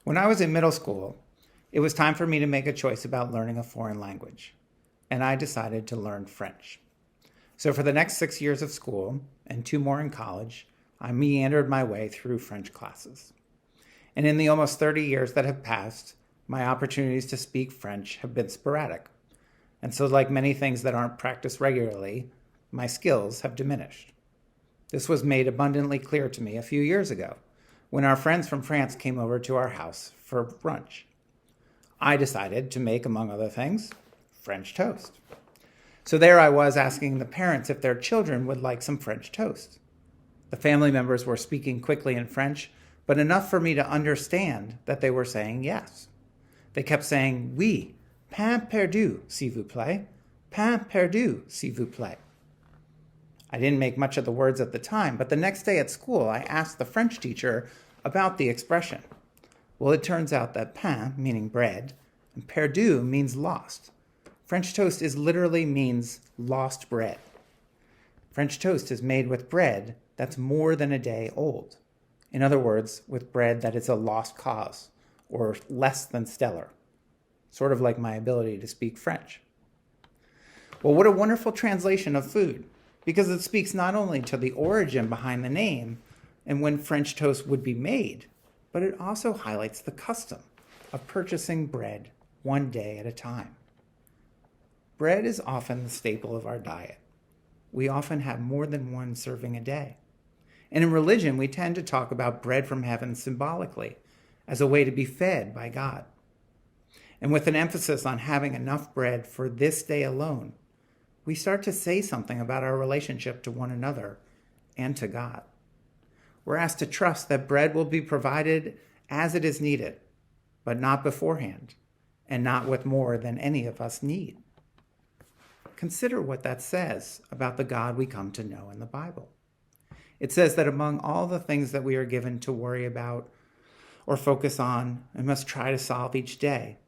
When I was in middle school, it was time for me to make a choice about learning a foreign language, and I decided to learn French. So for the next 6 years of school and 2 more in college, I meandered my way through French classes. And in the almost 30 years that have passed, my opportunities to speak French have been sporadic. And so, like many things that aren't practiced regularly, my skills have diminished. This was made abundantly clear to me a few years ago when our friends from France came over to our house for brunch. I decided to make, among other things, French toast. So there I was asking the parents if their children would like some French toast. The family members were speaking quickly in French, but enough for me to understand that they were saying yes. They kept saying, oui, pain perdu, s'il vous plaît, pain perdu, s'il vous plaît. I didn't make much of the words at the time, but the next day at school, I asked the French teacher about the expression. Well, it turns out that pain, meaning bread, and perdu means lost. French toast literally means lost bread. French toast is made with bread that's more than a day old. In other words, with bread that is a lost cause, or less than stellar. Sort of like my ability to speak French. Well, what a wonderful translation of food, because it speaks not only to the origin behind the name and when French toast would be made, but it also highlights the custom of purchasing bread one day at a time. Bread is often the staple of our diet. We often have more than one serving a day. And in religion, we tend to talk about bread from heaven symbolically as a way to be fed by God. And with an emphasis on having enough bread for this day alone, we start to say something about our relationship to one another and to God. We're asked to trust that bread will be provided as it is needed, but not beforehand, and not with more than any of us need. Consider what that says about the God we come to know in the Bible. It says that among all the things that we are given to worry about or focus on and must try to solve each day,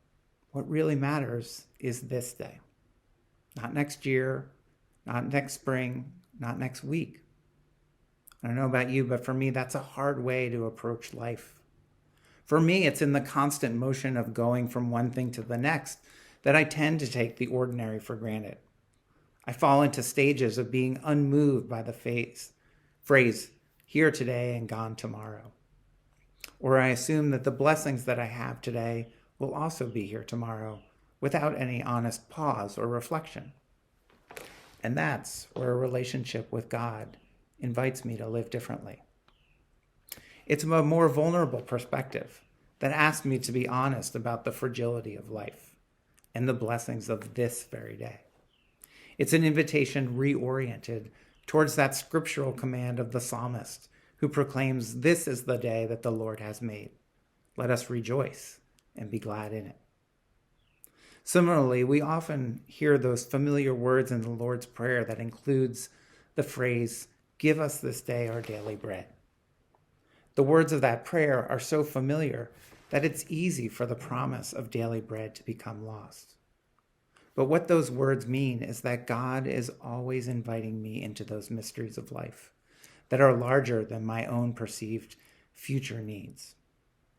what really matters is this day. Not next year, not next spring, not next week. I don't know about you, but for me, that's a hard way to approach life. For me, it's in the constant motion of going from one thing to the next that I tend to take the ordinary for granted. I fall into stages of being unmoved by the phrase, here today and gone tomorrow. Or I assume that the blessings that I have today will also be here tomorrow without any honest pause or reflection. And that's where a relationship with God invites me to live differently. It's a more vulnerable perspective that asks me to be honest about the fragility of life and the blessings of this very day. It's an invitation reoriented towards that scriptural command of the psalmist who proclaims, "This is the day that the Lord has made. Let us rejoice and be glad in it." Similarly, we often hear those familiar words in the Lord's Prayer that includes the phrase, "Give us this day our daily bread." The words of that prayer are so familiar that it's easy for the promise of daily bread to become lost. But what those words mean is that God is always inviting me into those mysteries of life that are larger than my own perceived future needs.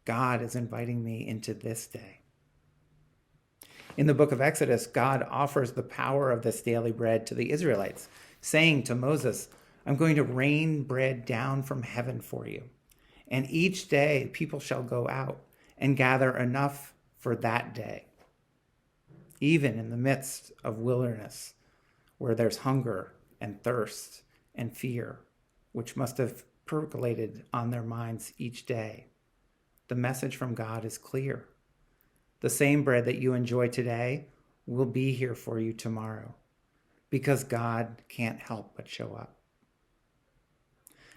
God is inviting me into this day. In the book of Exodus, God offers the power of this daily bread to the Israelites, saying to Moses, "I'm going to rain bread down from heaven for you. And each day people shall go out and gather enough for that day." Even in the midst of wilderness, where there's hunger and thirst and fear, which must have percolated on their minds each day, the message from God is clear. The same bread that you enjoy today will be here for you tomorrow, because God can't help but show up.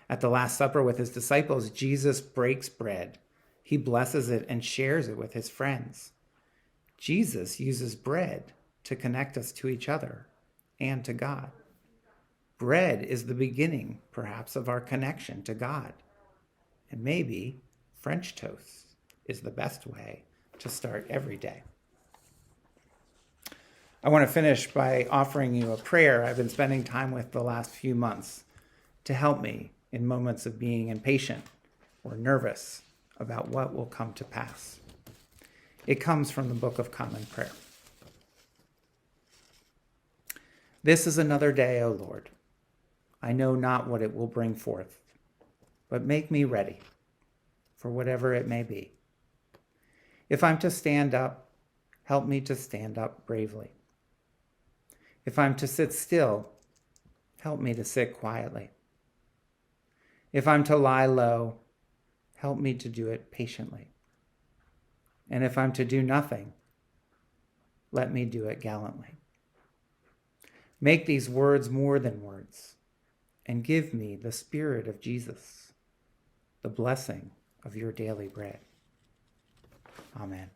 At the Last Supper with his disciples, Jesus breaks bread. He blesses it and shares it with his friends. Jesus uses bread to connect us to each other and to God. Bread is the beginning, perhaps, of our connection to God. And maybe French toast is the best way to start every day. I want to finish by offering you a prayer I've been spending time with the last few months to help me in moments of being impatient or nervous about what will come to pass. It comes from the Book of Common Prayer. This is another day, O Lord. I know not what it will bring forth, but make me ready for whatever it may be. If I'm to stand up, help me to stand up bravely. If I'm to sit still, help me to sit quietly. If I'm to lie low, help me to do it patiently. And if I'm to do nothing, let me do it gallantly. Make these words more than words, and give me the Spirit of Jesus, the blessing of your daily bread. Amen.